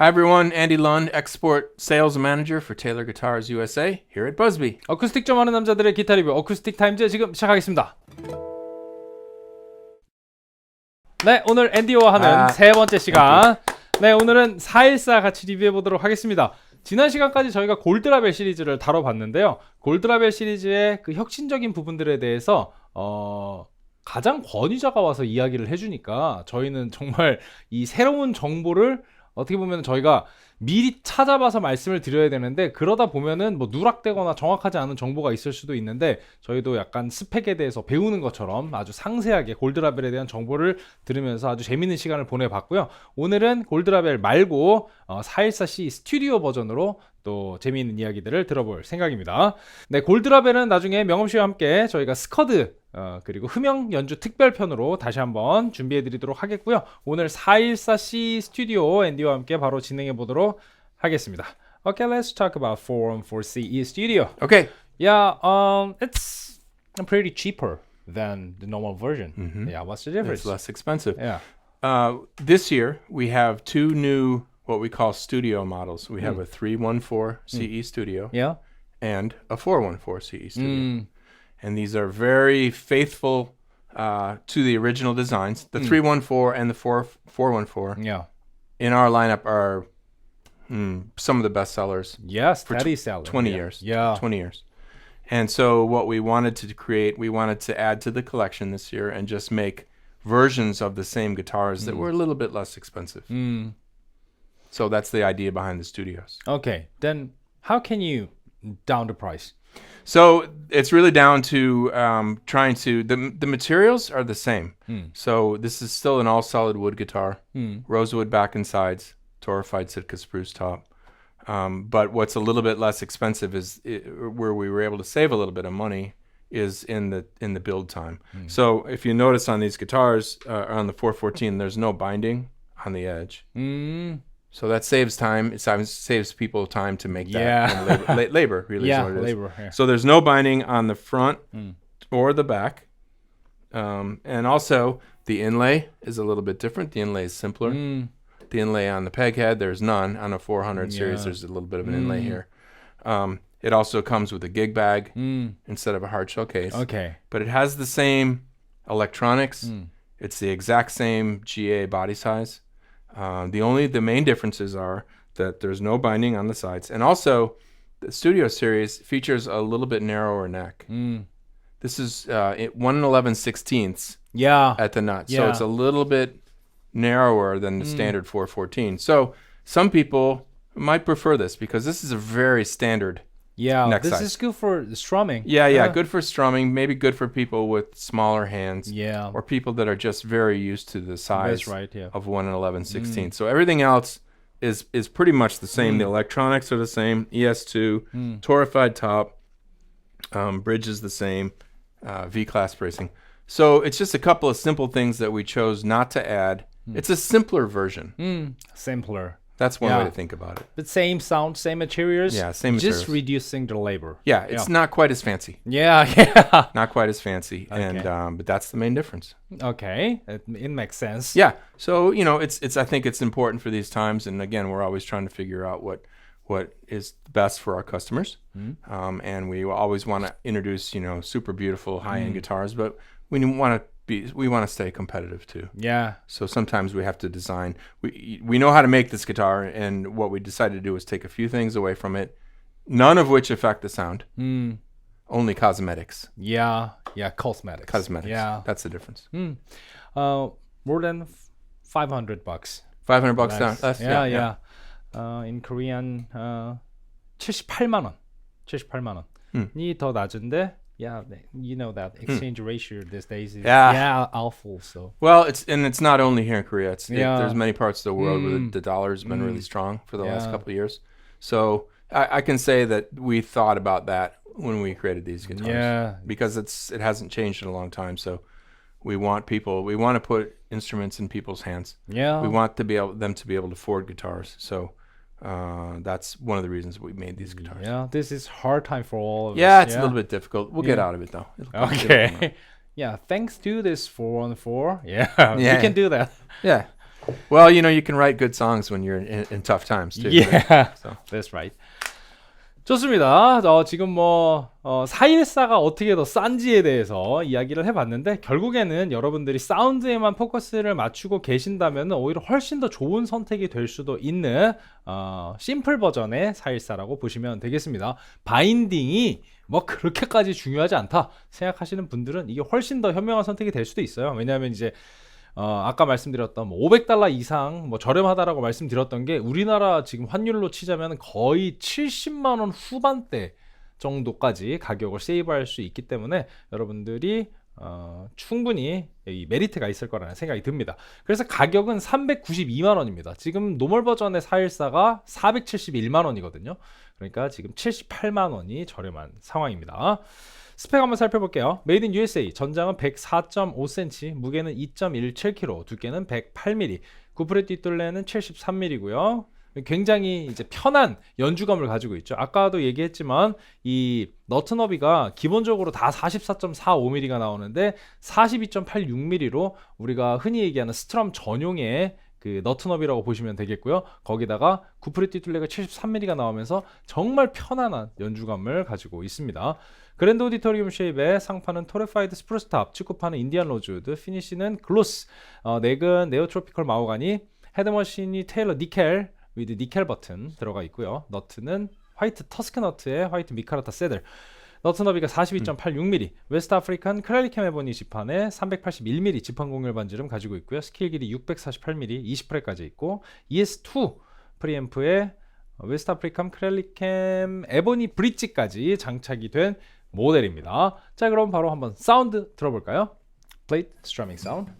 Hi everyone, Andy Lund, Export Sales Manager for Taylor Guitars USA here at Busby. 어쿠스틱 좀 하는 남자들의 기타 리뷰 어쿠스틱 타임즈 지금 시작하겠습니다. 네, 오늘 앤디와 하는 세 번째 시간. 네, 오늘은 414 같이 리뷰해 보도록 하겠습니다. 지난 시간까지 저희가 골드라벨 시리즈를 다뤄봤는데요. 골드라벨 시리즈의 그 혁신적인 부분들에 대해서 가장 권위자가 와서 이야기를 해주니까 저희는 정말 이 새로운 정보를 어떻게 보면 저희가 미리 찾아봐서 말씀을 드려야 되는데 그러다 보면은 뭐 누락되거나 정확하지 않은 정보가 있을 수도 있는데 저희도 약간 스펙에 대해서 배우는 것처럼 아주 상세하게 골드라벨에 대한 정보를 들으면서 아주 재밌는 시간을 보내봤고요. 오늘은 골드라벨 말고 414C 스튜디오 버전으로 또 재미있는 이야기들을 들어볼 생각입니다. 네, 골드라벨은 나중에 명엄씨와 함께 저희가 스커드 그리고 흠형 연주 특별편으로 다시 한번 준비해드리도록 하겠고요. 오늘 414C 스튜디오 앤디와 함께 바로 진행해 보도록 하겠습니다. Okay, let's talk about 414CE Studio. Okay. Yeah, it's pretty cheaper than the normal version. Mm-hmm. Yeah, what's the difference? It's less expensive. Yeah. This year we have two new what we call studio models. We have a 314 CE Studio and a 414 CE Studio. And these are very faithful to the original designs. The 314 and the 414 in our lineup are some of the best sellers. Yes, steady sellers. 20 years. Yeah. 20 years. And so what we wanted to create, we wanted to add to the collection this year and just make versions of the same guitars that were a little bit less expensive. So that's the idea behind the studios. Okay, then how can you down the price? So it's really down to trying to the materials are the same. So this is still an all solid wood guitar, rosewood back and sides, torrefied Sitka spruce top. But what's a little bit less expensive is where we were able to save a little bit of money is in the build time. So if you notice on these guitars on the 414, there's no binding on the edge. So that saves time. It saves people time to make that. Yeah. And labor really is what it is. Labor. Yeah. So there's no binding on the front or the back. And also the inlay is a little bit different. The inlay is simpler. The inlay on the peg head, there's none. On a 400 series, there's a little bit of an inlay here. It also comes with a gig bag instead of a hard shell case. Okay. But it has the same electronics. It's the exact same GA body size. The main differeces are that there's no binding on the sides, and also the Studio series features a little bit narrower neck. This is 1/11/16 at the nut, so it's a little bit narrower than the standard 414. So some people might prefer this because this is a very standard neck this size. is good for strumming. Good for strumming, maybe good for people with smaller hands or people that are just very used to the size of 1/11/16. So everything else is pretty much the same. The electronics are the same, ES2, torrefied top, bridge is the same, V-class bracing. So it's just a couple of simple things that we chose not to add. It's a simpler version. Simpler. That's one way to think about it. But same sound, same materials. Yeah, same materials. Just reducing the labor. Yeah, it's not quite as fancy. Yeah. Not quite as fancy, and but that's the main difference. Okay, it makes sense. Yeah, so it's I think it's important for these times, and again, we're always trying to figure out what is best for our customers, and we always want to introduce super beautiful high-end guitars, but we want to stay competitive too. Yeah. So sometimes we have to design. We know how to make this guitar, and what we decided to do was take a few things away from it, none of which affect the sound. Only cosmetics. Yeah, cosmetics. Cosmetics. Yeah, that's the difference. More than $500. $500 less. Yeah. In Korean, 78만 원. 78만 원이 더 낮은데. Yeah, you know that exchange ratio these days is awful. So it's not only here in Korea. There's many parts of the world where the dollar's been really strong for the last couple of years. So I can say that we thought about that when we created these guitars. Because it hasn't changed in a long time. So we want to put instruments in people's hands. Yeah, we want them to be able to afford guitars. So. That's one of the reasons we made these guitars. Yeah, this is hard time for all of us. It's a little bit difficult. We'll get out of it though. Okay. Thanks to this 414. You can do that. Yeah. Well, you can write good songs when you're in tough times too. Yeah, So. that's right. 좋습니다. 지금 414가 어떻게 더 싼지에 대해서 이야기를 해봤는데 결국에는 여러분들이 사운드에만 포커스를 맞추고 계신다면 오히려 훨씬 더 좋은 선택이 될 수도 있는 심플 버전의 414라고 보시면 되겠습니다. 바인딩이 그렇게까지 중요하지 않다 생각하시는 분들은 이게 훨씬 더 현명한 선택이 될 수도 있어요. 왜냐하면 이제 아까 말씀드렸던 $500 이상 저렴하다라고 말씀드렸던 게 우리나라 지금 환율로 치자면 거의 70만 원 후반대 정도까지 가격을 세이브할 수 있기 때문에 여러분들이 충분히 이 메리트가 있을 거라는 생각이 듭니다. 그래서 가격은 392만 원입니다. 지금 노멀 버전의 414가 471만 원이거든요. 그러니까 지금 78만 원이 저렴한 상황입니다. 스펙 한번 살펴볼게요. 메이드 인 USA, 전장은 104.5cm, 무게는 2.17kg, 두께는 108mm, 구프레 뒷둘레는 73mm고요. 굉장히 이제 편한 연주감을 가지고 있죠. 아까도 얘기했지만 이 너트 너비가 기본적으로 다 44.45mm가 나오는데 42.86mm로 우리가 흔히 얘기하는 스트럼 전용의 그 너트 너비라고 보시면 되겠고요. 거기다가 구프레 뒷둘레가 73mm가 나오면서 정말 편안한 연주감을 가지고 있습니다. 그랜드 오디토리움 쉐입의 상판은 토레파이드 스프루스 탑, 축구판은 인디안 로즈우드, 피니쉬는 글로스, 넥은 네오트로피컬 마호가니, 헤드머신이 테일러 니켈 위드 니켈 버튼 들어가 있고요. 너트는 화이트 터스크 너트의 화이트 미카라타 세들, 너트 너비가 42.86mm, 웨스트 아프리칸 크렐리캠 에보니 지판에 381mm 지판 공률 반지름 가지고 있고요. 스케일 길이 648mm, 20프레까지 있고 ES2 프리앰프에 웨스트 아프리칸 크렐리캠 에보니 브릿지까지 장착이 된 모델입니다. 자, 그럼 바로 한번 사운드 들어볼까요? 플레이트 스트러밍 사운드.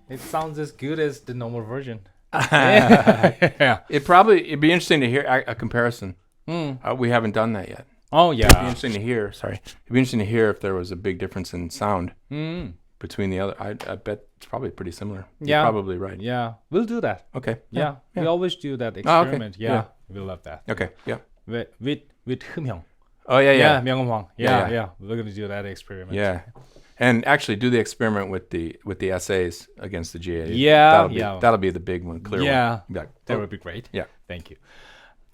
It sounds as good as the normal version. Yeah. It'd be interesting to hear a comparison. We haven't done that yet. Oh yeah. It'd be interesting to hear. Sorry, it'd be interesting to hear if there was a big difference in sound between the other. I bet it's probably pretty similar. Yeah. You're probably right. Yeah, we'll do that. Okay. Yeah, we always do that okay. experiment. Yeah, Yeah. we love that. Okay. Yeah. With 흠형. Oh yeah. Yeah, Yeah. 명음황. Yeah, Yeah, we're gonna do that experiment. Yeah. And actually, do the experiment with the essays against the GA. Yeah, that'll be the big one. Clear Yeah, one. that would be great. Yeah. Thank you.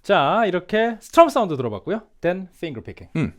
자, 이렇게 스트럼 사운드 들어봤고요. Then finger picking.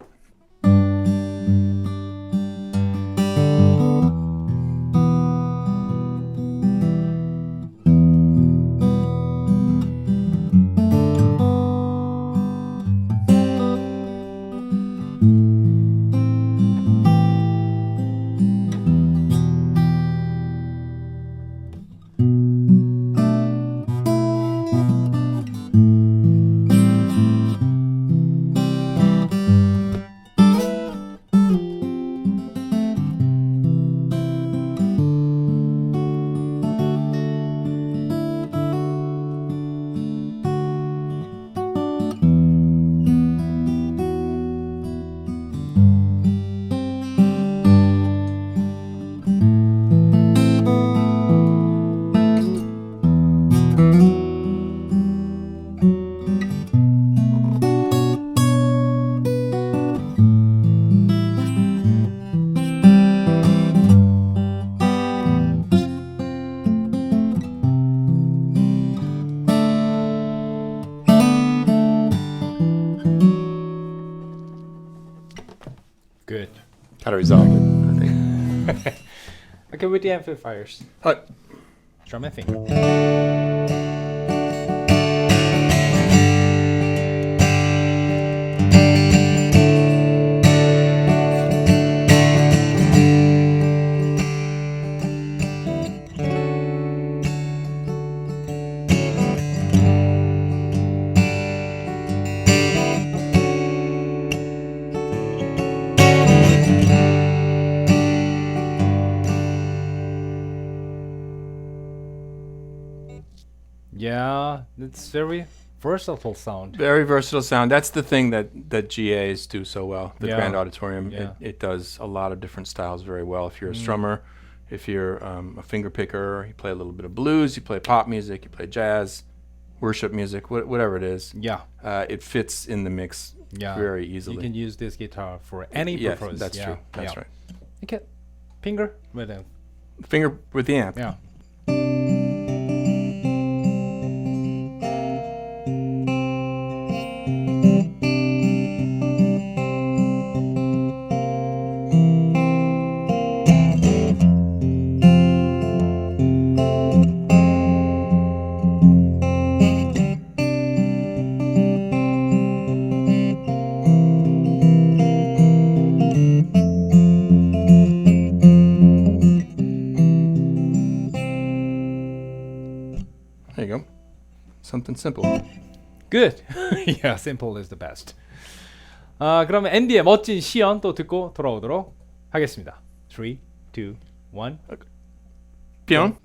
Good. How to resolve it, I think. Okay, with the amplifiers. Drum and finger. Yeah, it's very versatile sound. Very versatile sound. That's the thing that GAs do so well. The Yeah. Grand Auditorium, Yeah. it does a lot of different styles very well. If you're a strummer, if you're a finger picker, you play a little bit of blues, you play pop music, you play jazz, worship music, whatever it is. Yeah. It fits in the mix very easily. You can use this guitar for any Yes, purpose. that's true. That's right. 이렇게 finger with it. Finger with the amp. Yeah. There you go. Something simple. Good. Yeah, simple is the best. 그러면 앤디의 멋진 시연 또 듣고 돌아오도록 하겠습니다. 3, 2, 1. Pion.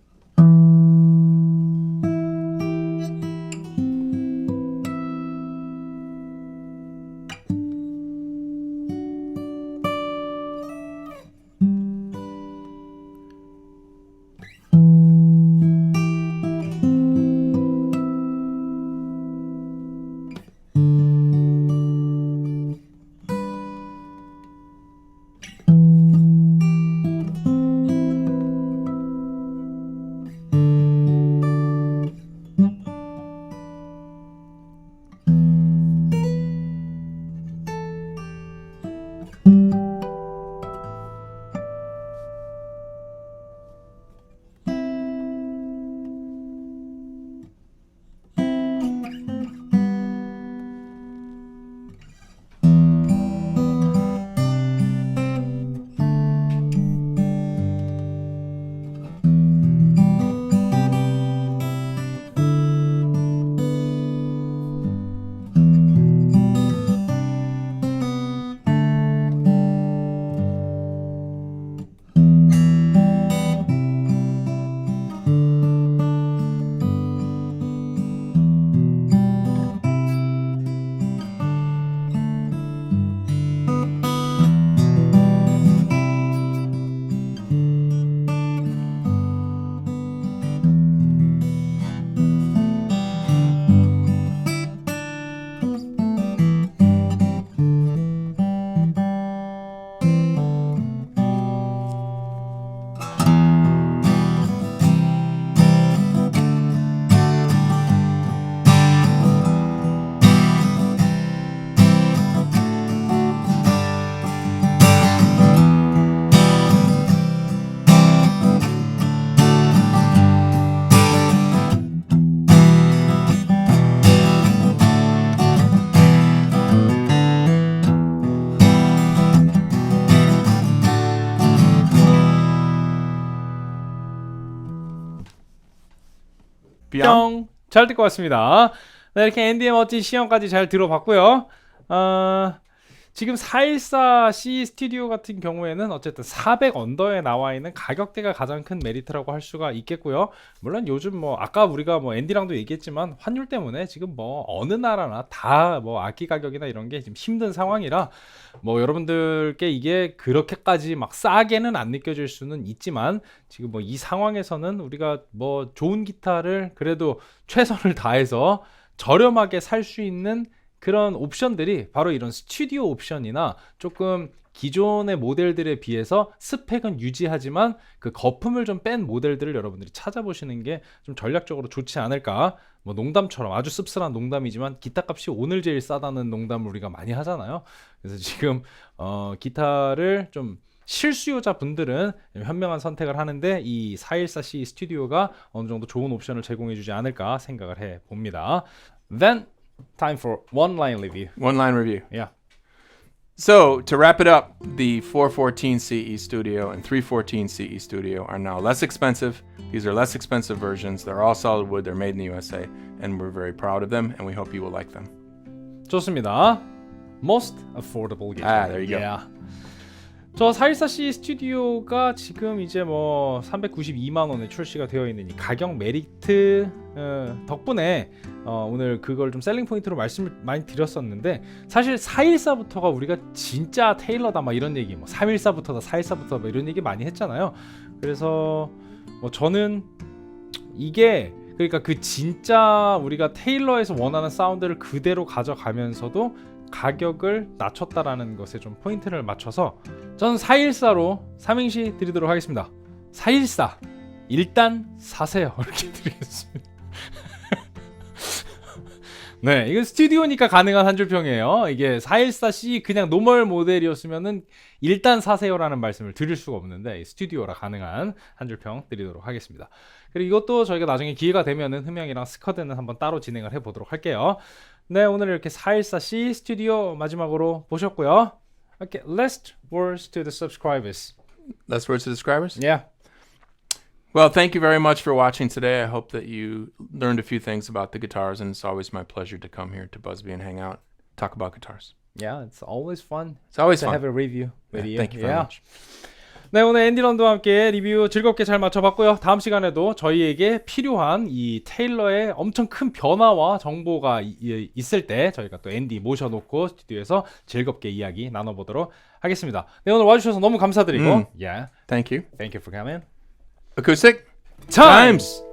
뿅! 잘 듣고 왔습니다. 네, 이렇게 앤디의 멋진 시연까지 잘 들어봤고요. 지금 414C 스튜디오 같은 경우에는 어쨌든 400 언더에 나와 있는 가격대가 가장 큰 메리트라고 할 수가 있겠고요. 물론 요즘 뭐 아까 우리가 뭐 앤디랑도 얘기했지만 환율 때문에 지금 뭐 어느 나라나 다 뭐 악기 가격이나 이런 게 지금 힘든 상황이라 뭐 여러분들께 이게 그렇게까지 막 싸게는 안 느껴질 수는 있지만 지금 뭐 이 상황에서는 우리가 뭐 좋은 기타를 그래도 최선을 다해서 저렴하게 살 수 있는 그런 옵션들이 바로 이런 스튜디오 옵션이나 조금 기존의 모델들에 비해서 스펙은 유지하지만 그 거품을 좀 뺀 모델들을 여러분들이 찾아보시는 게 좀 전략적으로 좋지 않을까. 뭐 농담처럼 아주 씁쓸한 농담이지만 기타 값이 오늘 제일 싸다는 농담을 우리가 많이 하잖아요. 그래서 지금 기타를 좀 실수요자 분들은 현명한 선택을 하는데 이 414C 스튜디오가 어느 정도 좋은 옵션을 제공해 주지 않을까 생각을 해 봅니다. Then time for one line review. One line review. Yeah. So, to wrap it up, the 414 CE Studio and 314 CE Studio are now less expensive. These are less expensive versions. They're all solid wood. They're made in the USA. And we're very proud of them. And we hope you will like them. 좋습니다. Most affordable guitar. There you go. Yeah. 저 414C 스튜디오가 지금 이제 뭐 392만 원에 출시가 되어 있는 이 가격 메리트 덕분에 오늘 그걸 좀 셀링 포인트로 말씀을 많이 드렸었는데 사실 414부터가 우리가 진짜 테일러다 막 이런 얘기 뭐 314부터다 414부터 뭐 이런 얘기 많이 했잖아요. 그래서 뭐 저는 이게 그러니까 그 진짜 우리가 테일러에서 원하는 사운드를 그대로 가져가면서도 가격을 낮췄다라는 것에 좀 포인트를 맞춰서 저는 414로 삼행시 드리도록 하겠습니다. 414 일단 사세요. 이렇게 드리겠습니다. 네, 이건 스튜디오니까 가능한 한 줄평이에요. 이게 414C 그냥 노멀 모델이었으면은 일단 사세요라는 말씀을 드릴 수가 없는데 스튜디오라 가능한 한 줄평 드리도록 하겠습니다. 그리고 이것도 저희가 나중에 기회가 되면은 흠양이랑 스커드는 한번 따로 진행을 해보도록 할게요. 네, 오늘 이렇게 414C 스튜디오 마지막으로 보셨고요. Okay, last words to the subscribers. Last words to the subscribers? Yeah. Well, thank you very much for watching today. I hope that you learned a few things about the guitars, and it's always my pleasure to come here to Busby and hang out, talk about guitars. Yeah, it's always fun. It's always to fun. have a review with you. Thank you very much. 네, 오늘 앤디 런드와 함께 리뷰 즐겁게 잘 맞춰봤고요. 다음 시간에도 저희에게 필요한 이 테일러의 엄청 큰 변화와 정보가 있을 때 저희가 또 앤디 모셔놓고 스튜디오에서 즐겁게 이야기 나눠보도록 하겠습니다. 네, 오늘 와주셔서 너무 감사드리고 Thank you. Thank you for coming. Acoustic Times!